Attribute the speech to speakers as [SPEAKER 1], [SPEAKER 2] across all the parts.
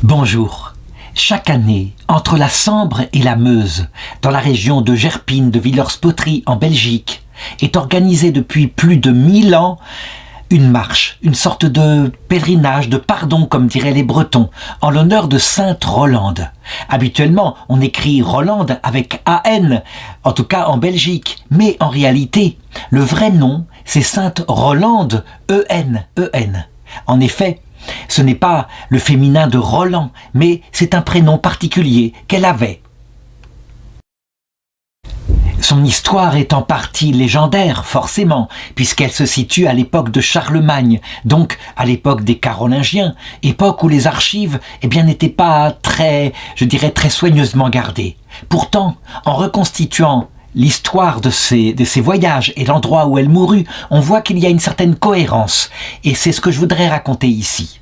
[SPEAKER 1] Bonjour. Chaque année, entre la Sambre et la Meuse, dans la région de Gerpine de Villers-Poterie en Belgique, est organisée depuis plus de 1000 ans une marche, une sorte de pèlerinage, de pardon comme diraient les Bretons, en l'honneur de Sainte Rolande. Habituellement, on écrit Rolande avec AN, en tout cas en Belgique, mais en réalité, le vrai nom, c'est Sainte Rolande, EN. En effet, ce n'est pas le féminin de Roland, mais c'est un prénom particulier qu'elle avait. Son histoire est en partie légendaire, forcément, puisqu'elle se situe à l'époque de Charlemagne, donc à l'époque des Carolingiens, époque où les archives n'étaient pas très soigneusement gardées. Pourtant, en reconstituant l'histoire de ses voyages et l'endroit où elle mourut, on voit qu'il y a une certaine cohérence, et c'est ce que je voudrais raconter ici.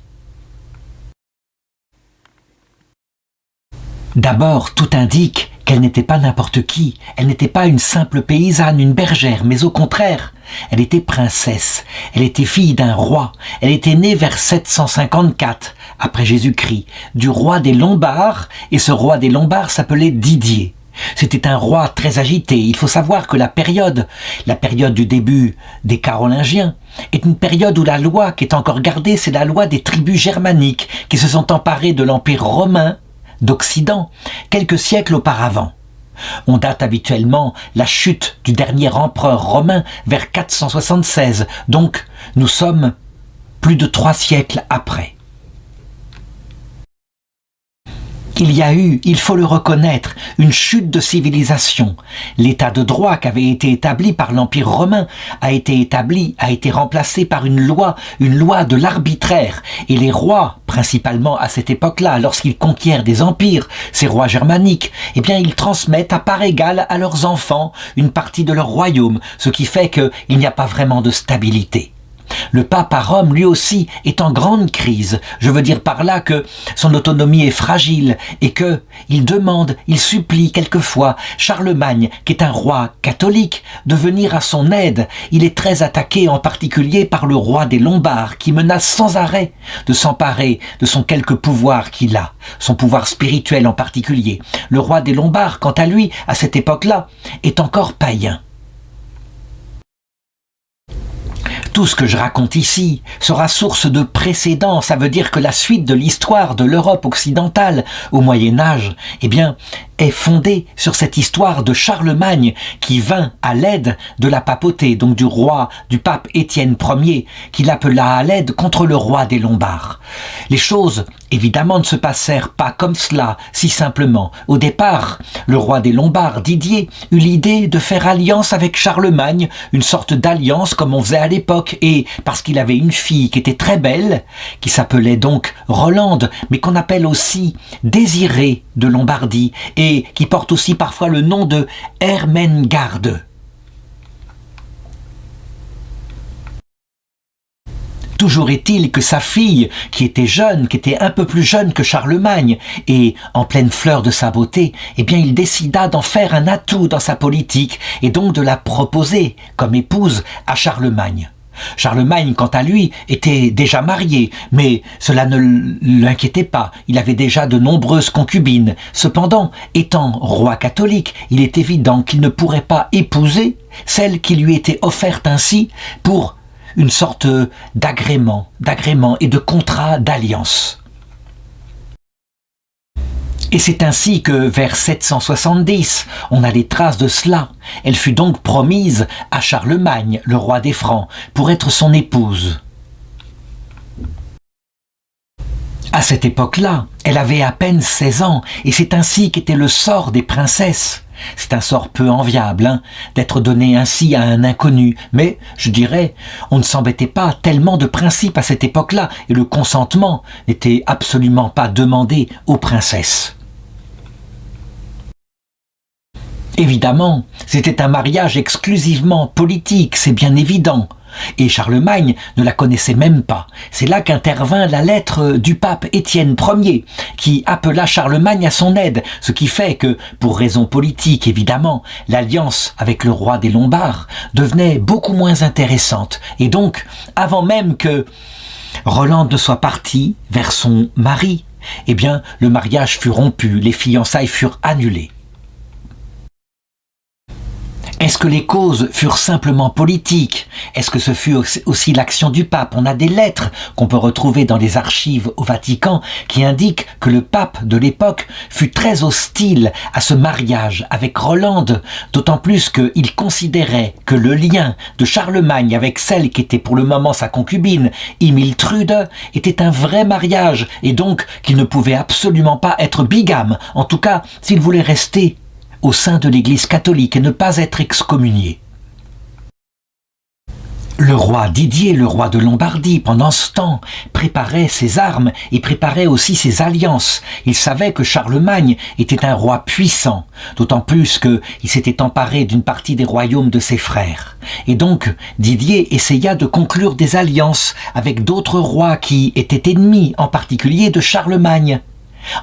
[SPEAKER 1] D'abord, tout indique qu'elle n'était pas n'importe qui, elle n'était pas une simple paysanne, une bergère, mais au contraire, elle était princesse, elle était fille d'un roi, elle était née vers 754, après Jésus-Christ, du roi des Lombards, et ce roi des Lombards s'appelait Didier. C'était un roi très agité. Il faut savoir que la période du début des Carolingiens, est une période où la loi qui est encore gardée, c'est la loi des tribus germaniques qui se sont emparées de l'Empire romain d'Occident quelques siècles auparavant. On date habituellement la chute du dernier empereur romain vers 476, donc nous sommes plus de 3 siècles après. Il y a eu, il faut le reconnaître, une chute de civilisation. L'état de droit qui avait été établi par l'Empire romain a été remplacé par une loi de l'arbitraire. Et les rois, principalement à cette époque-là, lorsqu'ils conquièrent des empires, ces rois germaniques, ils transmettent à part égale à leurs enfants une partie de leur royaume, ce qui fait qu'il n'y a pas vraiment de stabilité. Le pape à Rome, lui aussi, est en grande crise. Je veux dire par là que son autonomie est fragile et que il supplie quelquefois Charlemagne, qui est un roi catholique, de venir à son aide. Il est très attaqué en particulier par le roi des Lombards qui menace sans arrêt de s'emparer de son quelque pouvoir qu'il a, son pouvoir spirituel en particulier. Le roi des Lombards, quant à lui, à cette époque-là, est encore païen. Tout ce que je raconte ici sera source de précédent, ça veut dire que la suite de l'histoire de l'Europe occidentale au Moyen-Âge, est fondée sur cette histoire de Charlemagne qui vint à l'aide de la papauté, donc du pape Étienne Ier, qui l'appela à l'aide contre le roi des Lombards. Les choses, évidemment, ne se passèrent pas comme cela, si simplement. Au départ, le roi des Lombards, Didier, eut l'idée de faire alliance avec Charlemagne, une sorte d'alliance comme on faisait à l'époque, et parce qu'il avait une fille qui était très belle, qui s'appelait donc Rolande, mais qu'on appelle aussi Désirée de Lombardie, et qui porte aussi parfois le nom de Ermengarde. Toujours est-il que sa fille, qui était un peu plus jeune que Charlemagne, et en pleine fleur de sa beauté, il décida d'en faire un atout dans sa politique, et donc de la proposer comme épouse à Charlemagne. Charlemagne, quant à lui, était déjà marié, mais cela ne l'inquiétait pas, il avait déjà de nombreuses concubines. Cependant, étant roi catholique, il est évident qu'il ne pourrait pas épouser celle qui lui était offerte ainsi pour une sorte d'agrément et de contrat d'alliance. Et c'est ainsi que, vers 770, on a les traces de cela. Elle fut donc promise à Charlemagne, le roi des Francs, pour être son épouse. À cette époque-là, elle avait à peine 16 ans, et c'est ainsi qu'était le sort des princesses. C'est un sort peu enviable, d'être donné ainsi à un inconnu, mais, je dirais, on ne s'embêtait pas tellement de principes à cette époque-là, et le consentement n'était absolument pas demandé aux princesses. Évidemment, c'était un mariage exclusivement politique, c'est bien évident. Et Charlemagne ne la connaissait même pas. C'est là qu'intervint la lettre du pape Étienne Ier, qui appela Charlemagne à son aide, ce qui fait que, pour raisons politiques évidemment, l'alliance avec le roi des Lombards devenait beaucoup moins intéressante. Et donc, avant même que Rolande ne soit partie vers son mari, eh bien, le mariage fut rompu, les fiançailles furent annulées. Est-ce que les causes furent simplement politiques? Est-ce que ce fut aussi l'action du pape? On a des lettres qu'on peut retrouver dans les archives au Vatican qui indiquent que le pape de l'époque fut très hostile à ce mariage avec Rolande, d'autant plus qu'il considérait que le lien de Charlemagne avec celle qui était pour le moment sa concubine, Imiltrude, était un vrai mariage et donc qu'il ne pouvait absolument pas être bigame, en tout cas s'il voulait rester au sein de l'Église catholique et ne pas être excommunié. Le roi Didier, le roi de Lombardie, pendant ce temps, préparait ses armes et préparait aussi ses alliances. Il savait que Charlemagne était un roi puissant, d'autant plus qu'il s'était emparé d'une partie des royaumes de ses frères. Et donc, Didier essaya de conclure des alliances avec d'autres rois qui étaient ennemis, en particulier de Charlemagne.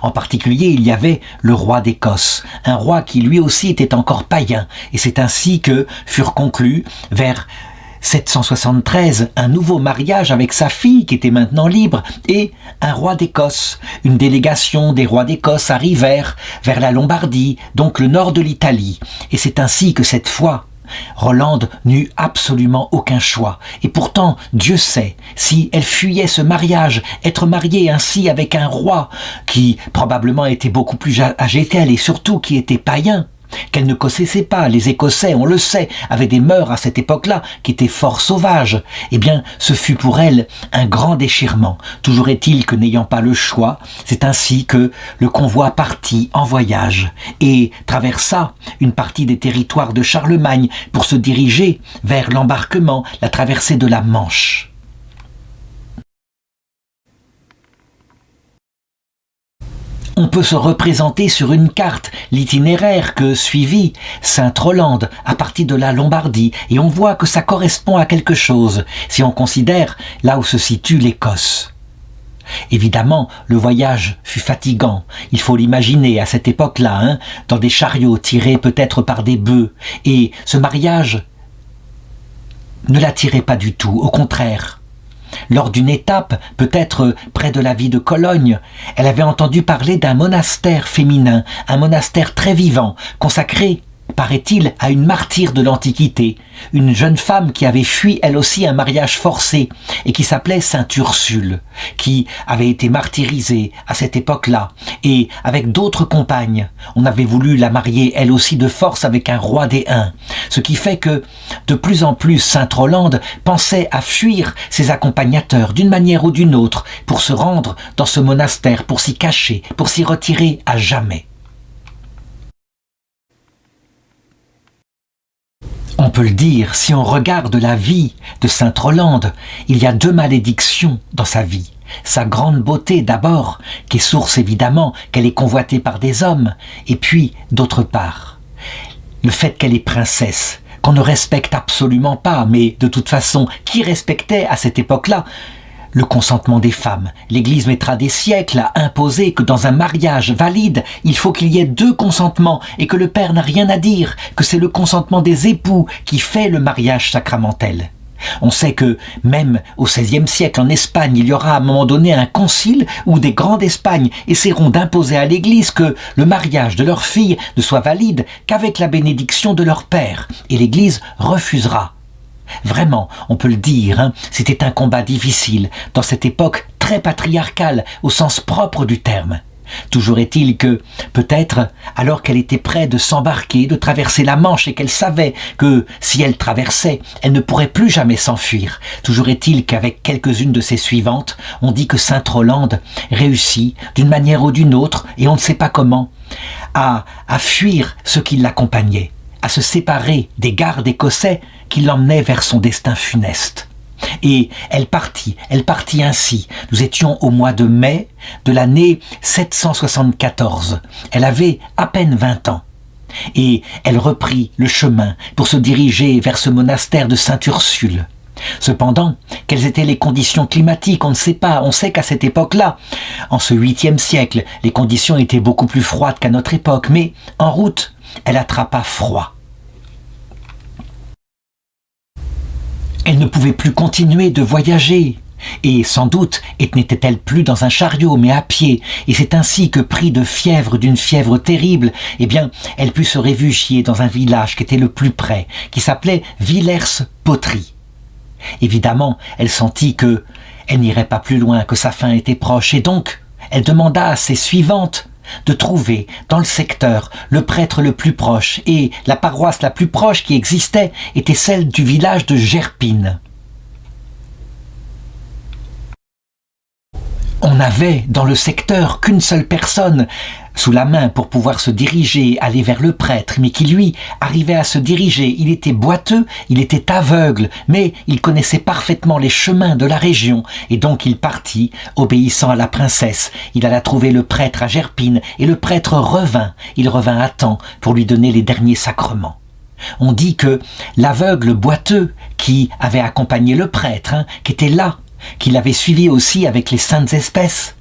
[SPEAKER 1] En particulier, il y avait le roi d'Écosse, un roi qui lui aussi était encore païen, et c'est ainsi que furent conclus, vers 773, un nouveau mariage avec sa fille qui était maintenant libre, et un roi d'Écosse. Une délégation des rois d'Écosse arrivèrent vers la Lombardie, donc le nord de l'Italie, et c'est ainsi que cette fois, Rolande n'eut absolument aucun choix. Et pourtant, Dieu sait, si elle fuyait ce mariage, être mariée ainsi avec un roi qui probablement était beaucoup plus âgé qu'elle et surtout qui était païen, qu'elle ne connaissait pas. Les Écossais, on le sait, avaient des mœurs à cette époque-là qui étaient fort sauvages. Eh bien, ce fut pour elle un grand déchirement. Toujours est-il que n'ayant pas le choix, c'est ainsi que le convoi partit en voyage et traversa une partie des territoires de Charlemagne pour se diriger vers l'embarquement, la traversée de la Manche. On peut se représenter sur une carte l'itinéraire que suivit Sainte Rolande à partir de la Lombardie et on voit que ça correspond à quelque chose si on considère là où se situe l'Écosse. Évidemment, le voyage fut fatigant, il faut l'imaginer à cette époque-là, dans des chariots tirés peut-être par des bœufs, et ce mariage ne l'attirait pas du tout, au contraire. Lors d'une étape, peut-être près de la ville de Cologne, elle avait entendu parler d'un monastère féminin, un monastère très vivant, consacré, paraît-il, à une martyre de l'Antiquité, une jeune femme qui avait fui elle aussi un mariage forcé et qui s'appelait Sainte Ursule, qui avait été martyrisée à cette époque-là et avec d'autres compagnes. On avait voulu la marier elle aussi de force avec un roi des Huns, ce qui fait que de plus en plus Sainte Rolande pensait à fuir ses accompagnateurs d'une manière ou d'une autre pour se rendre dans ce monastère, pour s'y cacher, pour s'y retirer à jamais. On peut le dire, si on regarde la vie de Sainte Rolande, il y a deux malédictions dans sa vie. Sa grande beauté d'abord, qui est source évidemment qu'elle est convoitée par des hommes, et puis d'autre part, le fait qu'elle est princesse, qu'on ne respecte absolument pas, mais de toute façon, qui respectait à cette époque-là le consentement des femmes? L'Église mettra des siècles à imposer que dans un mariage valide, il faut qu'il y ait deux consentements et que le père n'a rien à dire, que c'est le consentement des époux qui fait le mariage sacramentel. On sait que même au XVIe siècle en Espagne, il y aura à un moment donné un concile où des grands d'Espagne essaieront d'imposer à l'Église que le mariage de leur fille ne soit valide qu'avec la bénédiction de leur père, et l'Église refusera. Vraiment, on peut le dire, c'était un combat difficile, dans cette époque très patriarcale, au sens propre du terme. Toujours est-il que, peut-être, alors qu'elle était près de s'embarquer, de traverser la Manche et qu'elle savait que, si elle traversait, elle ne pourrait plus jamais s'enfuir, toujours est-il qu'avec quelques-unes de ses suivantes, on dit que Sainte Rolande réussit, d'une manière ou d'une autre, et on ne sait pas comment, à fuir ceux qui l'accompagnaient, à se séparer des gardes écossais qui l'emmenaient vers son destin funeste. Et elle partit ainsi. Nous étions au mois de mai de l'année 774. Elle avait à peine 20 ans. Et elle reprit le chemin pour se diriger vers ce monastère de Sainte Ursule. Cependant, quelles étaient les conditions climatiques? On ne sait pas. On sait qu'à cette époque-là, en ce 8e siècle, les conditions étaient beaucoup plus froides qu'à notre époque. Mais en route, elle attrapa froid. Elle ne pouvait plus continuer de voyager. Et sans doute n'était-elle plus dans un chariot, mais à pied, et c'est ainsi que, pris de fièvre, d'une fièvre terrible, eh bien, elle put se réfugier dans un village qui était le plus près, qui s'appelait Villers-Poterie. Évidemment, elle sentit que elle n'irait pas plus loin, que sa fin était proche, et donc, elle demanda à ses suivantes de trouver dans le secteur le prêtre le plus proche, et la paroisse la plus proche qui existait était celle du village de Gerpine. On n'avait dans le secteur qu'une seule personne sous la main pour pouvoir se diriger, aller vers le prêtre, mais qui lui arrivait à se diriger. Il était boiteux, il était aveugle, mais il connaissait parfaitement les chemins de la région, et donc il partit, obéissant à la princesse. Il alla trouver le prêtre à Gerpine, et le prêtre revint. Il revint à temps pour lui donner les derniers sacrements. On dit que l'aveugle boiteux qui avait accompagné le prêtre, qui était là, qui l'avait suivi aussi avec les saintes espèces,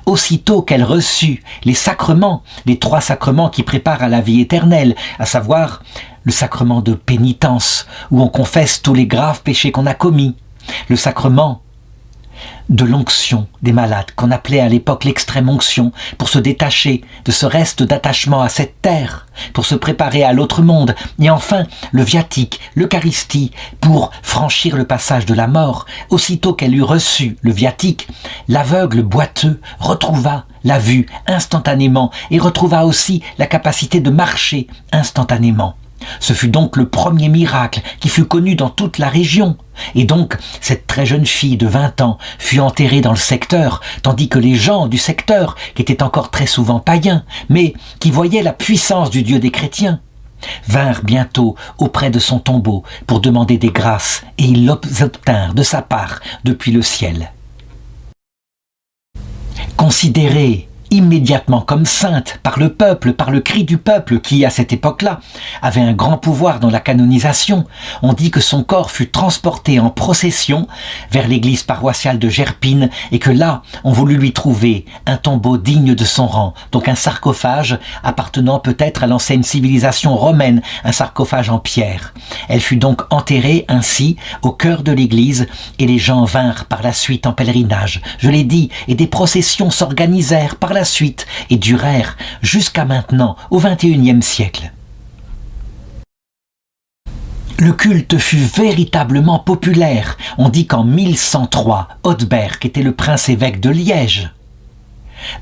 [SPEAKER 1] aussitôt qu'elle reçut les sacrements, les 3 sacrements qui préparent à la vie éternelle, à savoir le sacrement de pénitence, où on confesse tous les graves péchés qu'on a commis, le sacrement de l'onction des malades, qu'on appelait à l'époque l'extrême onction, pour se détacher de ce reste d'attachement à cette terre, pour se préparer à l'autre monde, et enfin le viatique, l'Eucharistie, pour franchir le passage de la mort. Aussitôt qu'elle eut reçu le viatique, l'aveugle boiteux retrouva la vue instantanément, et retrouva aussi la capacité de marcher instantanément. Ce fut donc le premier miracle qui fut connu dans toute la région. Et donc, cette très jeune fille de 20 ans fut enterrée dans le secteur, tandis que les gens du secteur, qui étaient encore très souvent païens, mais qui voyaient la puissance du Dieu des chrétiens, vinrent bientôt auprès de son tombeau pour demander des grâces, et ils l'obtinrent de sa part depuis le ciel. Considérée immédiatement comme sainte par le peuple, par le cri du peuple qui, à cette époque-là, avait un grand pouvoir dans la canonisation, on dit que son corps fut transporté en procession vers l'église paroissiale de Gerpine et que là, on voulut lui trouver un tombeau digne de son rang, donc un sarcophage appartenant peut-être à l'ancienne civilisation romaine, un sarcophage en pierre. Elle fut donc enterrée ainsi au cœur de l'église et les gens vinrent par la suite en pèlerinage, je l'ai dit, et des processions s'organisèrent par la suite et durèrent jusqu'à maintenant, au XXIe siècle. Le culte fut véritablement populaire. On dit qu'en 1103, Audebert, qui était le prince-évêque de Liège,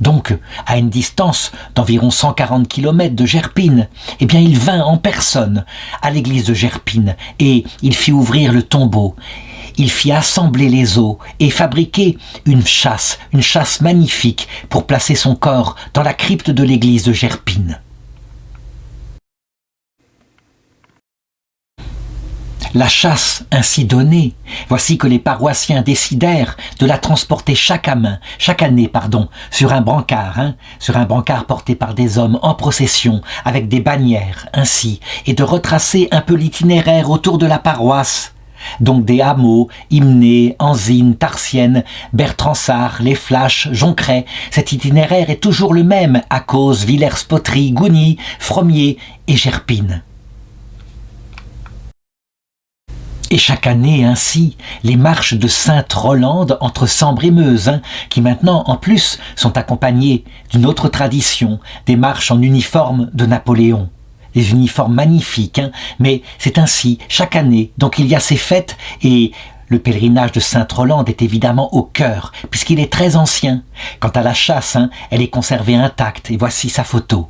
[SPEAKER 1] donc à une distance d'environ 140 km de Gerpine, eh bien il vint en personne à l'église de Gerpine et il fit ouvrir le tombeau. Il fit assembler les os et fabriquer une chasse magnifique pour placer son corps dans la crypte de l'église de Gerpine. La chasse ainsi donnée, voici que les paroissiens décidèrent de la transporter chaque année, sur un brancard porté par des hommes en procession, avec des bannières ainsi, et de retracer un peu l'itinéraire autour de la paroisse. Donc des hameaux, Imné, Anzine, Tarsienne, Bertrançard, Les Flâches, Joncret. Cet itinéraire est toujours le même à Causse, Villers-Poterie, Gouny, Fromier et Gerpine. Et chaque année ainsi, les marches de Sainte-Rolande entre Sambre et Meuse, qui maintenant en plus sont accompagnées d'une autre tradition, des marches en uniforme de Napoléon. Des uniformes magnifiques, mais c'est ainsi chaque année. Donc il y a ces fêtes et le pèlerinage de Sainte-Rolande est évidemment au cœur, puisqu'il est très ancien. Quant à la chasse, elle est conservée intacte et voici sa photo.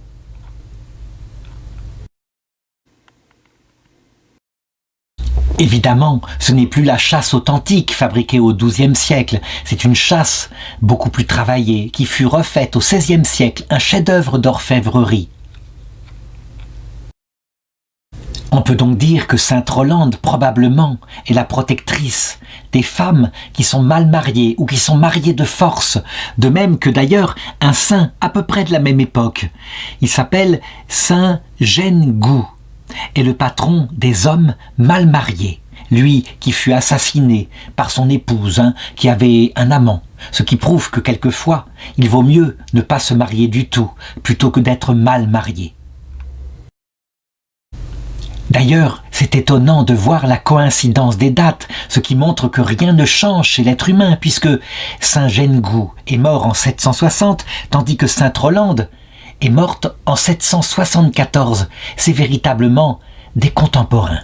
[SPEAKER 1] Évidemment, ce n'est plus la chasse authentique fabriquée au XIIe siècle, c'est une chasse beaucoup plus travaillée qui fut refaite au XVIe siècle, un chef-d'œuvre d'orfèvrerie. On peut donc dire que Sainte-Rolande, probablement, est la protectrice des femmes qui sont mal mariées ou qui sont mariées de force, de même que d'ailleurs un saint à peu près de la même époque. Il s'appelle Saint Gengoux, est le patron des hommes mal mariés, lui qui fut assassiné par son épouse, qui avait un amant, ce qui prouve que quelquefois, il vaut mieux ne pas se marier du tout, plutôt que d'être mal marié. D'ailleurs, c'est étonnant de voir la coïncidence des dates, ce qui montre que rien ne change chez l'être humain, puisque Saint Gengou est mort en 760, tandis que Sainte Rolande est morte en 774. C'est véritablement des contemporains.